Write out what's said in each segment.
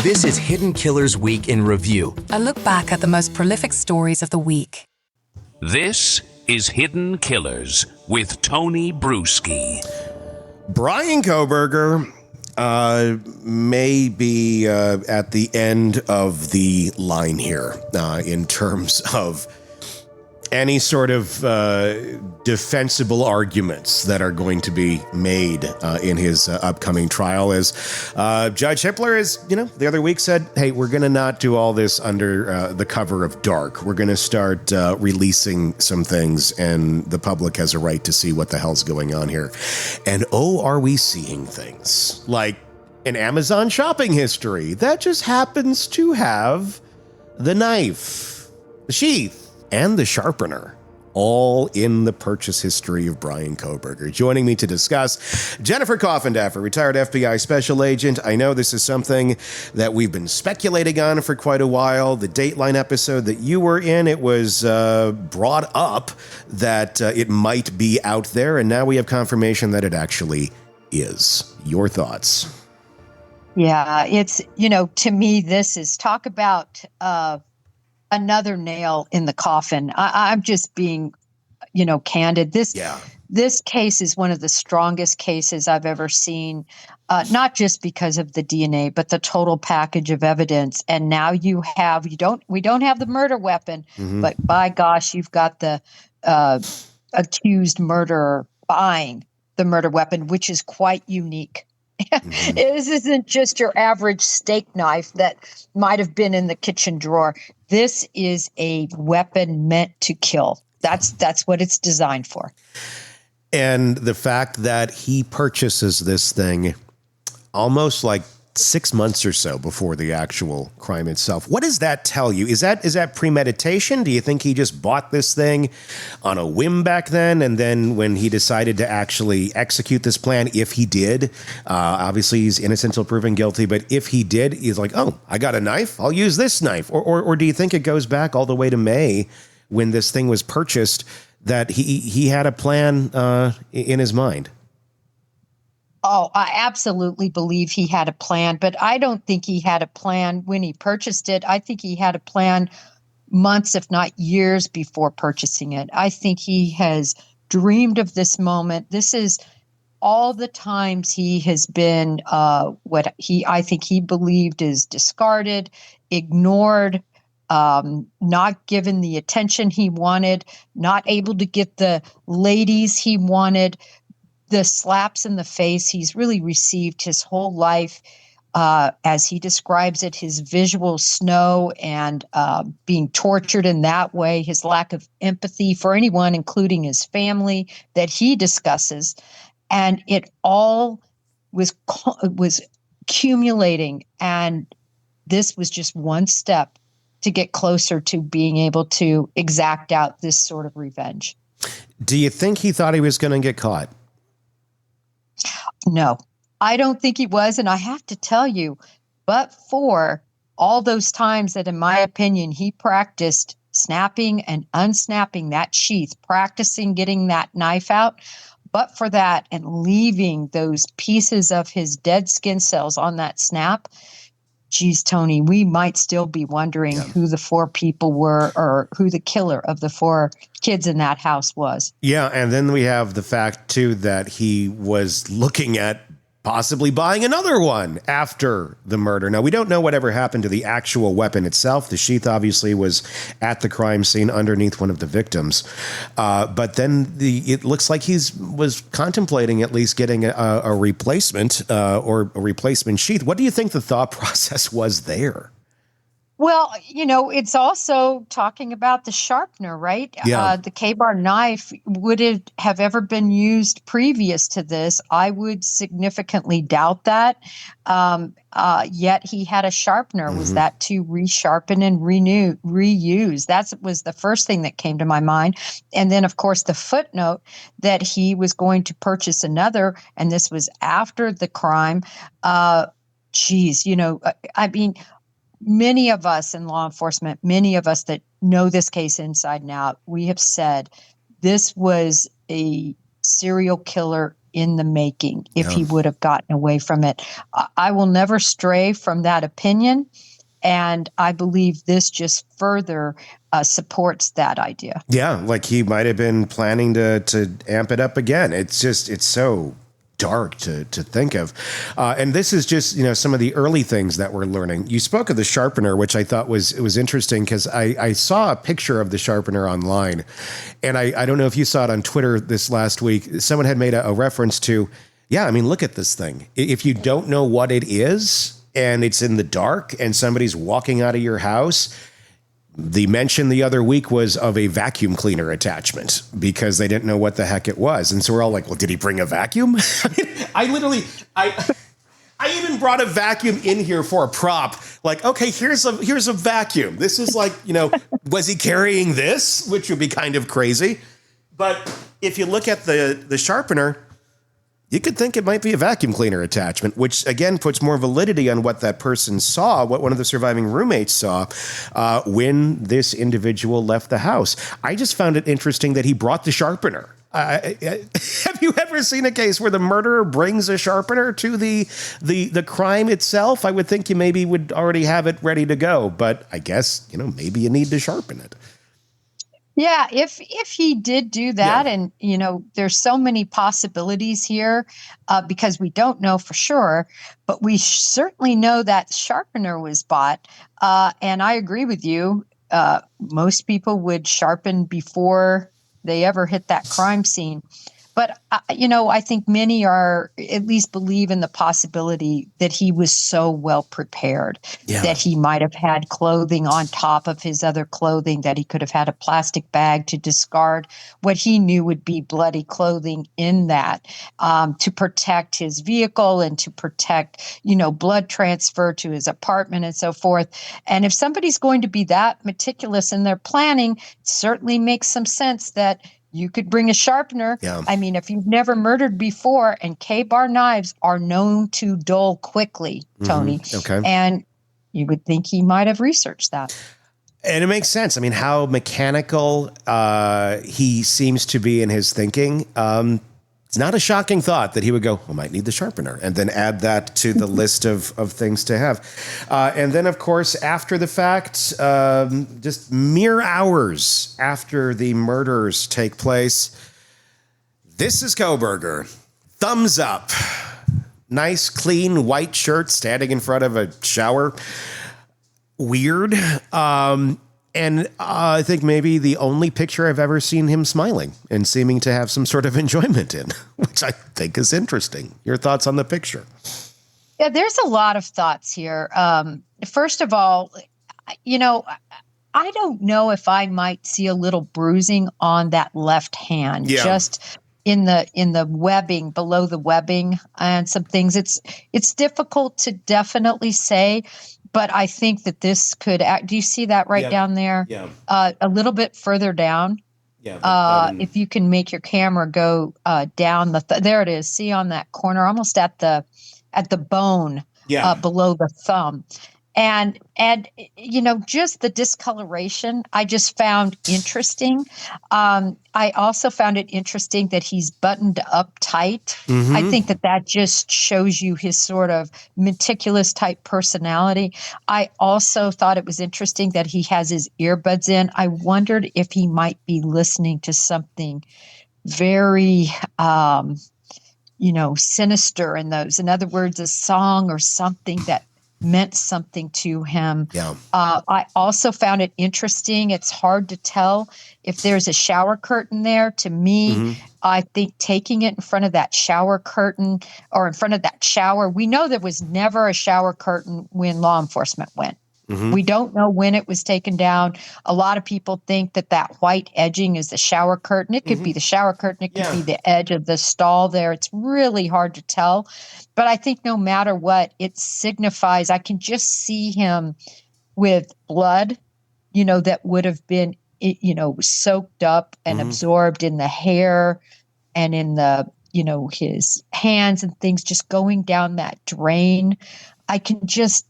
This is Hidden Killers Week in Review. A look back at the most prolific stories of the week. This is Hidden Killers with Tony Brueski. Brian Kohberger may be at the end of the line here in terms of any sort of defensible arguments that are going to be made in his upcoming trial. As Judge Hippler is, the other week said, hey, we're going to not do all this under the cover of dark. We're going to start releasing some things, and the public has a right to see what the hell's going on here. And are we seeing things like an Amazon shopping history that just happens to have the knife, the sheath, and the sharpener, all in the purchase history of Brian Kohberger. Joining me to discuss, Jennifer Coffindaffer, retired FBI special agent. I know this is something that we've been speculating on for quite a while. The Dateline episode that you were in, it was brought up that it might be out there, and now we have confirmation that it actually is. Your thoughts? Yeah, it's, to me, this is talk about another nail in the coffin. I'm just being, candid. This case is one of the strongest cases I've ever seen, not just because of the DNA, but the total package of evidence. And now we don't have the murder weapon, but by gosh, you've got the accused murderer buying the murder weapon, which is quite unique. This isn't just your average steak knife that might have been in the kitchen drawer. This is a weapon meant to kill. That's what it's designed for. And the fact that he purchases this thing almost like 6 months or so before the actual crime itself. What does that tell you? Is that premeditation? Do you think he just bought this thing on a whim back then? And then when he decided to actually execute this plan, if he did, obviously he's innocent until proven guilty, but if he did, he's like, oh, I got a knife, I'll use this knife. Or do you think it goes back all the way to May when this thing was purchased, that he had a plan in his mind? Oh, I absolutely believe he had a plan, but I don't think he had a plan when he purchased it. I think he had a plan months, if not years, before purchasing it. I think he has dreamed of this moment. This is all the times he has been I think he believed is discarded, ignored, not given the attention he wanted, not able to get the ladies he wanted. The slaps in the face he's really received his whole life, as he describes it, his visual snow and being tortured in that way, his lack of empathy for anyone, including his family, that he discusses. And it all was accumulating. And this was just one step to get closer to being able to exact out this sort of revenge. Do you think he thought he was going to get caught? No, I don't think he was. And I have to tell you, but for all those times that, in my opinion, he practiced snapping and unsnapping that sheath, practicing getting that knife out, but for that and leaving those pieces of his dead skin cells on that snap, geez, Tony, we might still be wondering who the four people were or who the killer of the four kids in that house was. Yeah, and then we have the fact, too, that he was looking at possibly buying another one after the murder. Now, we don't know whatever happened to the actual weapon itself. The sheath obviously was at the crime scene underneath one of the victims. But then it looks like was contemplating at least getting a replacement or a replacement sheath. What do you think the thought process was there? Well, it's also talking about the sharpener, right? Yeah. The K-bar knife, would it have ever been used previous to this? I would significantly doubt that. Yet he had a sharpener. Was that to resharpen and reuse? That was the first thing that came to my mind. And then, of course, the footnote that he was going to purchase another, and this was after the crime. Many of us in law enforcement, many of us that know this case inside and out, we have said this was a serial killer in the making if he would have gotten away from it. I will never stray from that opinion. And I believe this just further supports that idea. Yeah, like he might have been planning to amp it up again. It's so dark to think of. And this is just, some of the early things that we're learning. You spoke of the sharpener, which I thought was interesting because I saw a picture of the sharpener online. And I don't know if you saw it on Twitter this last week. Someone had made a reference to, look at this thing. If you don't know what it is and it's in the dark and somebody's walking out of your house, the mention the other week was of a vacuum cleaner attachment because they didn't know what the heck it was. And so we're all like, well, did he bring a vacuum? I even brought a vacuum in here for a prop. Like, okay, here's a vacuum. This is like, was he carrying this? Which would be kind of crazy. But if you look at the sharpener, you could think it might be a vacuum cleaner attachment, which again puts more validity on what that person saw, what one of the surviving roommates saw when this individual left the house. I just found it interesting that he brought the sharpener. Have you ever seen a case where the murderer brings a sharpener to the crime itself? I would think you maybe would already have it ready to go, but I guess, maybe you need to sharpen it. Yeah, if he did do that, and there's so many possibilities here because we don't know for sure, but we certainly know that sharpener was bought. And I agree with you. Most people would sharpen before they ever hit that crime scene. But, I think many are at least believe in the possibility that he was so well prepared that he might have had clothing on top of his other clothing, that he could have had a plastic bag to discard what he knew would be bloody clothing in that to protect his vehicle and to protect, blood transfer to his apartment and so forth. And if somebody's going to be that meticulous in their planning, it certainly makes some sense that you could bring a sharpener. Yeah. I mean, if you've never murdered before, and K-bar knives are known to dull quickly, Tony. Okay. And you would think he might have researched that. And it makes sense. I mean, how mechanical he seems to be in his thinking. It's not a shocking thought that he would go, I might need the sharpener, and then add that to the list of things to have. And then, of course, after the fact, just mere hours after the murders take place, this is Kohberger. Thumbs up. Nice, clean, white shirt standing in front of a shower. Weird. And I think maybe the only picture I've ever seen him smiling and seeming to have some sort of enjoyment in, which I think is interesting. Your thoughts on the picture? Yeah, there's a lot of thoughts here. First of all, I don't know if I might see a little bruising on that left hand, just in the webbing, below the webbing and some things. It's difficult to definitely say. But I think that this could do you see that right down there? Yeah. A little bit further down. Yeah. If you can make your camera go down there it is. See on that corner, almost at the bone below the thumb. And just the discoloration, I just found interesting. I also found it interesting that he's buttoned up tight. Mm-hmm. I think that just shows you his sort of meticulous type personality. I also thought it was interesting that he has his earbuds in. I wondered if he might be listening to something very, sinister in those. In other words, a song or something that meant something to him. Yeah. I also found it interesting. It's hard to tell if there's a shower curtain there. To me, I think taking it in front of that shower curtain or in front of that shower, we know there was never a shower curtain when law enforcement went. Mm-hmm. We don't know when it was taken down. A lot of people think that white edging is the shower curtain. It could be the shower curtain. It could be the edge of the stall there. It's really hard to tell. But I think no matter what, it signifies, I can just see him with blood, that would have been, soaked up and absorbed in the hair and in the, his hands and things just going down that drain. I can just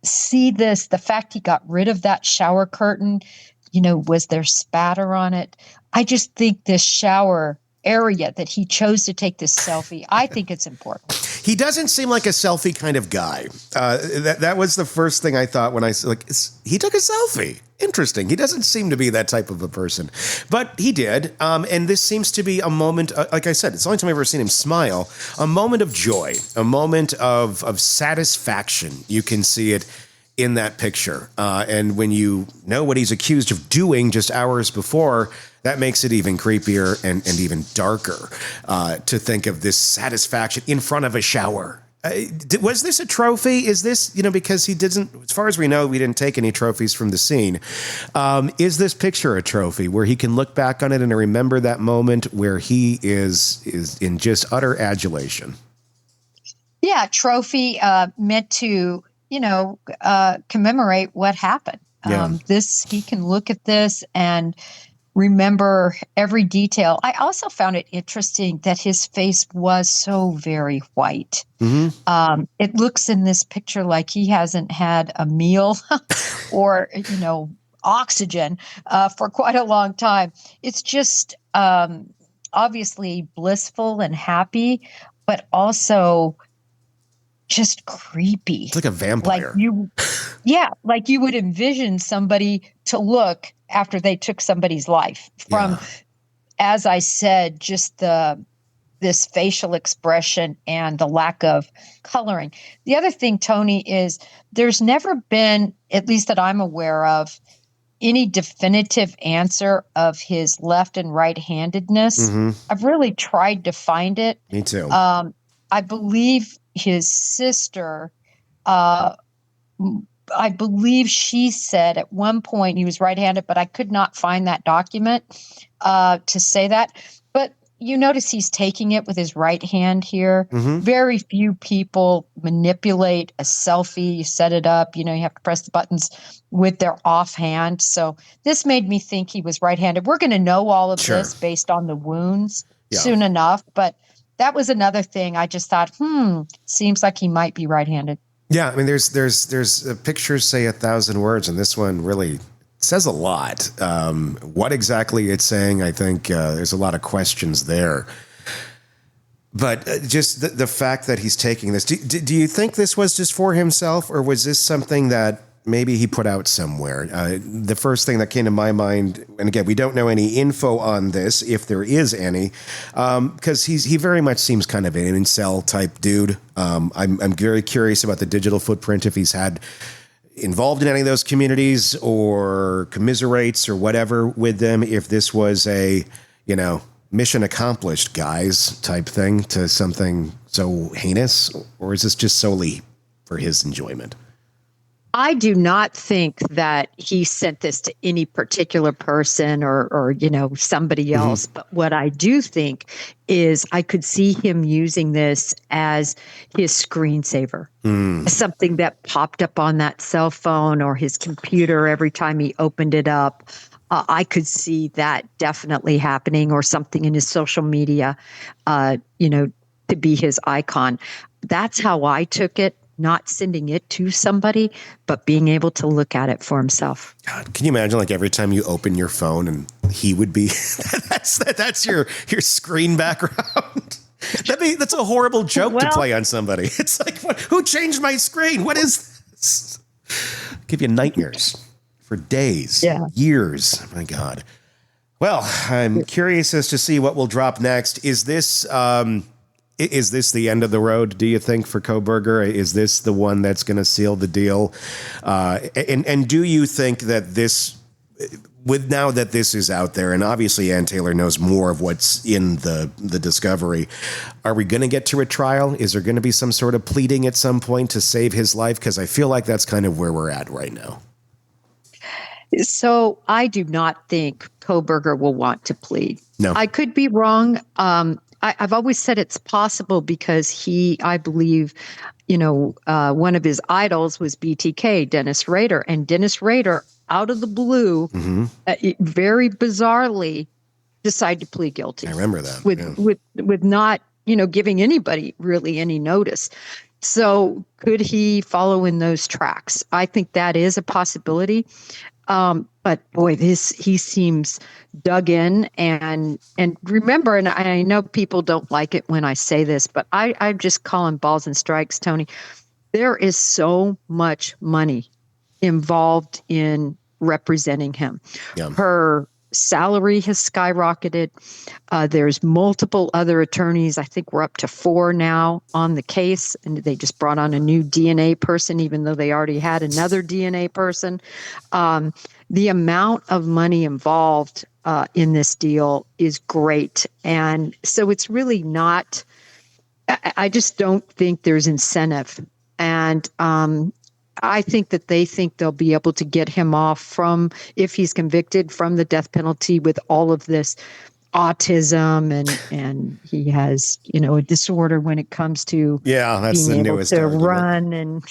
see this, the fact he got rid of that shower curtain, was there spatter on it? I just think this shower area that he chose to take this selfie, I think it's important. He doesn't seem like a selfie kind of guy. That was the first thing I thought when I he took a selfie. Interesting. He doesn't seem to be that type of a person, but he did. And this seems to be a moment. Like I said, it's the only time I've ever seen him smile. A moment of joy, a moment of satisfaction. You can see it in that picture. And when you know what he's accused of doing just hours before, that makes it even creepier and even darker to think of this satisfaction in front of a shower. Was this a trophy? Is this, because he didn't, as far as we know, we didn't take any trophies from the scene. Is this picture a trophy where he can look back on it and remember that moment where he is in just utter adulation? Yeah, trophy meant to, commemorate what happened. Yeah. He can look at this and remember every detail. I also found it interesting that his face was so very white. Mm-hmm. It looks in this picture like he hasn't had a meal or, oxygen for quite a long time. It's just obviously blissful and happy, but also just creepy. It's like a vampire. Like you would envision somebody to look after they took somebody's life from, as I said, just this facial expression and the lack of coloring. The other thing, Tony, is there's never been, at least that I'm aware of, any definitive answer of his left and right-handedness. Mm-hmm. I've really tried to find it. Me too. I believe his sister, I believe she said at one point he was right-handed, but I could not find that document to say that. But you notice he's taking it with his right hand here. Mm-hmm. Very few people manipulate a selfie. You set it up, you have to press the buttons with their offhand. So this made me think he was right-handed. We're going to know all of this based on the wounds soon enough. But that was another thing. I just thought, seems like he might be right-handed. Yeah, I mean, there's pictures say 1,000 words, and this one really says a lot. What exactly it's saying, I think there's a lot of questions there. But just the fact that he's taking this, do you think this was just for himself, or was this something that maybe he put out somewhere? The first thing that came to my mind, and again, we don't know any info on this, if there is any, because he very much seems kind of an incel type dude. I'm very curious about the digital footprint, if he's had involved in any of those communities or commiserates or whatever with them, if this was a, mission accomplished, guys type thing to something so heinous, or is this just solely for his enjoyment? I do not think that he sent this to any particular person or somebody else. Mm-hmm. But what I do think is I could see him using this as his screensaver, something that popped up on that cell phone or his computer every time he opened it up. I could see that definitely happening, or something in his social media, to be his icon. That's how I took it. Not sending it to somebody, but being able to look at it for himself. God, can you imagine, like, every time you open your phone and he would be, that's your screen background? That's a horrible joke to play on somebody. It's like, who changed my screen? What is this? Give you nightmares for days, years. Oh my God. Well, I'm curious as to see what will drop next. Is this the end of the road, do you think, for Kohberger? Is this the one that's going to seal the deal? And do you think that this, now that this is out there, and obviously Ann Taylor knows more of what's in the discovery, are we going to get to a trial? Is there going to be some sort of pleading at some point to save his life? Because I feel like that's kind of where we're at right now. So I do not think Kohberger will want to plead. No. I could be wrong. I've always said it's possible because I believe, one of his idols was BTK, Dennis Rader. And Dennis Rader, out of the blue, very bizarrely, decided to plead guilty. I remember that. With not, giving anybody really any notice. So could he follow in those tracks? I think that is a possibility. But boy, he seems dug in and remember, and I know people don't like it when I say this, but I just call him balls and strikes, Tony. There is so much money involved in representing him. Yeah. Her salary has skyrocketed. There's multiple other attorneys. I think we're up to 4 now on the case, and they just brought on a new DNA person, even though they already had another DNA person. The amount of money involved in this deal is great. And so it's really not, I just don't think there's incentive. And I think that they think they'll be able to get him off from, if he's convicted, from the death penalty with all of this autism and he has, a disorder when it comes to that's being the able newest to argument. Run and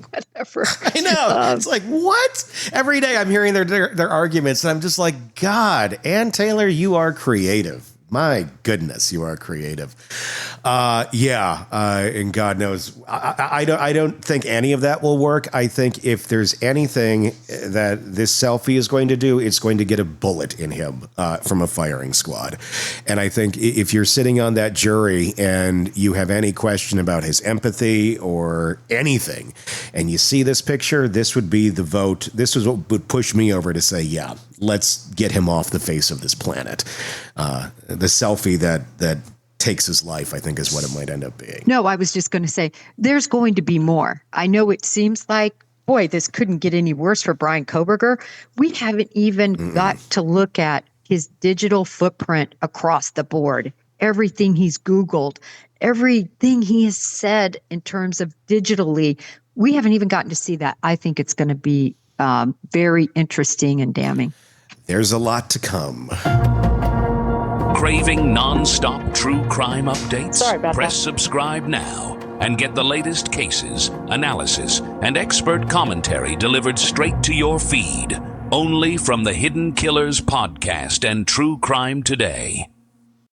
whatever. I know. It's like, what? Every day I'm hearing their arguments, and I'm just like, God, Ann Taylor, you are creative. My goodness, you are creative. And God knows, I don't think any of that will work. I think if there's anything that this selfie is going to do, it's going to get a bullet in him from a firing squad. And I think if you're sitting on that jury and you have any question about his empathy or anything, and you see this picture, this would be the vote. This is what would push me over to say, yeah, let's get him off the face of this planet. The selfie that takes his life, I think, is what it might end up being. No, I was just going to say, there's going to be more. I know it seems like, boy, this couldn't get any worse for Brian Kohberger. We haven't even got to look at his digital footprint across the board. Everything he's Googled, everything he has said in terms of digitally, we haven't even gotten to see that. I think it's going to be very interesting and damning. There's a lot to come. Craving non-stop true crime updates? Sorry about Press that. subscribe now and get the latest cases, analysis, and expert commentary delivered straight to your feed. Only from the Hidden Killers podcast and True Crime Today.